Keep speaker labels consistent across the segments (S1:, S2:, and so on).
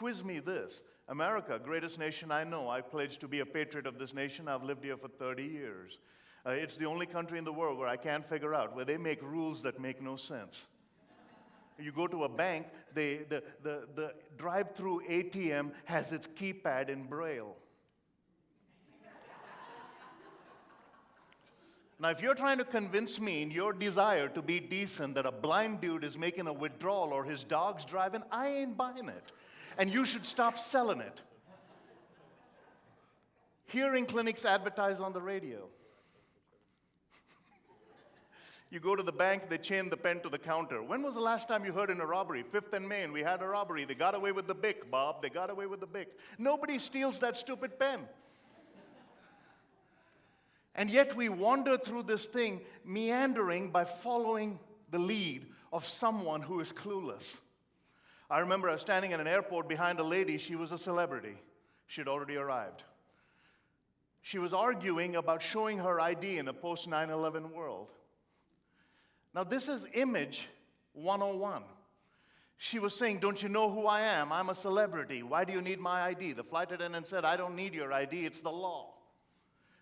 S1: Quiz me this. America, greatest nation I know. I pledge to be a patriot of this nation. I've lived here for 30 years. It's the only country in the world where I can't figure out, where they make rules that make no sense. You go to a bank, the drive-through ATM has its keypad in Braille. Now, if you're trying to convince me in your desire to be decent that a blind dude is making a withdrawal or his dog's driving, I ain't buying it. And you should stop selling it. Hearing clinics advertise on the radio. You go to the bank, they chain the pen to the counter. When was the last time you heard in a robbery? 5th and Main, we had a robbery. They got away with the BIC, Bob. They got away with the BIC. Nobody steals that stupid pen. And yet we wander through this thing, meandering by following the lead of someone who is clueless. I remember I was standing at an airport behind a lady. She was a celebrity. She'd already arrived. She was arguing about showing her ID in a post-9/11 world. Now, this is image 101. She was saying, don't you know who I am? I'm a celebrity. Why do you need my ID? The flight attendant said, I don't need your ID. It's the law.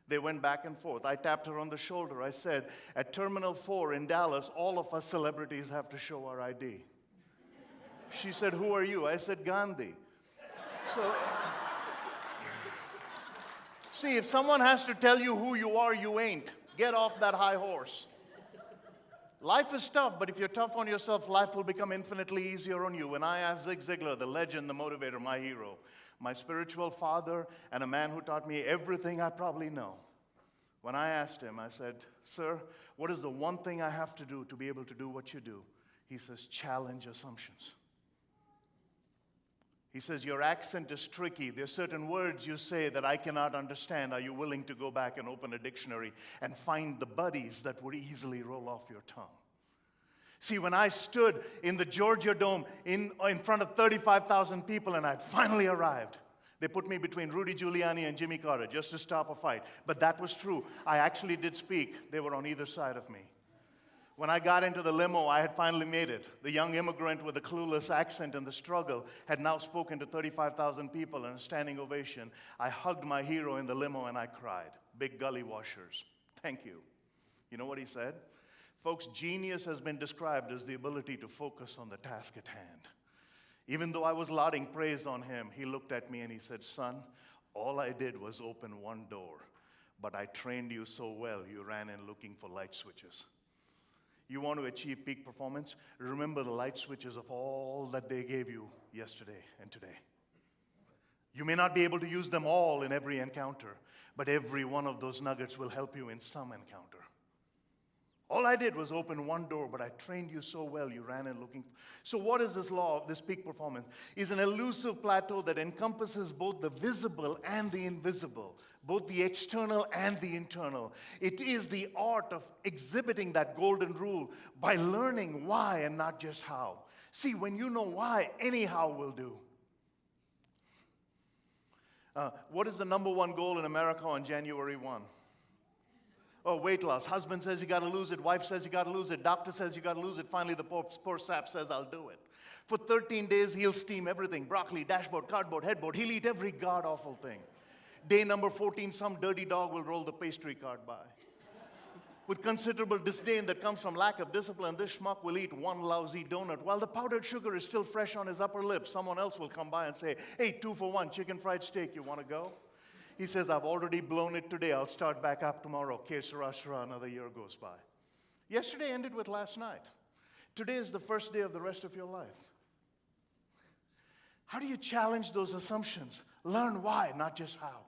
S1: They went back and forth. I tapped her on the shoulder. I said, at Terminal 4 in Dallas, all of us celebrities have to show our ID. She said, who are you? I said, Gandhi. So, see, if someone has to tell you who you are, you ain't. Get off that high horse. Life is tough, but if you're tough on yourself, life will become infinitely easier on you. When I asked Zig Ziglar, the legend, the motivator, my hero, my spiritual father, and a man who taught me everything I probably know, when I asked him, I said, sir, what is the one thing I have to do to be able to do what you do? He says, challenge assumptions. He says, your accent is tricky. There are certain words you say that I cannot understand. Are you willing to go back and open a dictionary and find the buddies that would easily roll off your tongue? See, when I stood in the Georgia Dome in front of 35,000 people and I'd finally arrived, they put me between Rudy Giuliani and Jimmy Carter just to stop a fight. But that was true. I actually did speak. They were on either side of me. When I got into the limo, I had finally made it. The young immigrant with the clueless accent and the struggle had now spoken to 35,000 people in a standing ovation. I hugged my hero in the limo and I cried. Big gully washers. Thank you. You know what he said? Folks, genius has been described as the ability to focus on the task at hand. Even though I was lauding praise on him, he looked at me and he said, son, all I did was open one door, but I trained you so well you ran in looking for light switches. You want to achieve peak performance? Remember the light switches of all that they gave you yesterday and today. You may not be able to use them all in every encounter, but every one of those nuggets will help you in some encounter. All I did was open one door, but I trained you so well you ran in looking. So what is this law of this peak performance? It's an elusive plateau that encompasses both the visible and the invisible, both the external and the internal. It is the art of exhibiting that golden rule by learning why and not just how. See, when you know why, anyhow will do. What is the number one goal in America on January 1? Oh, weight loss. Husband says you got to lose it. Wife says you got to lose it. Doctor says you got to lose it. Finally, the poor sap says, I'll do it. For 13 days, he'll steam everything. Broccoli, dashboard, cardboard, headboard. He'll eat every god-awful thing. Day number 14, some dirty dog will roll the pastry cart by. With considerable disdain that comes from lack of discipline, this schmuck will eat one lousy donut. While the powdered sugar is still fresh on his upper lip, someone else will come by and say, hey, 2 for 1, chicken fried steak, you want to go? He says, I've already blown it today. I'll start back up tomorrow. Que sera, sera, another year goes by. Yesterday ended with last night. Today is the first day of the rest of your life. How do you challenge those assumptions? Learn why, not just how.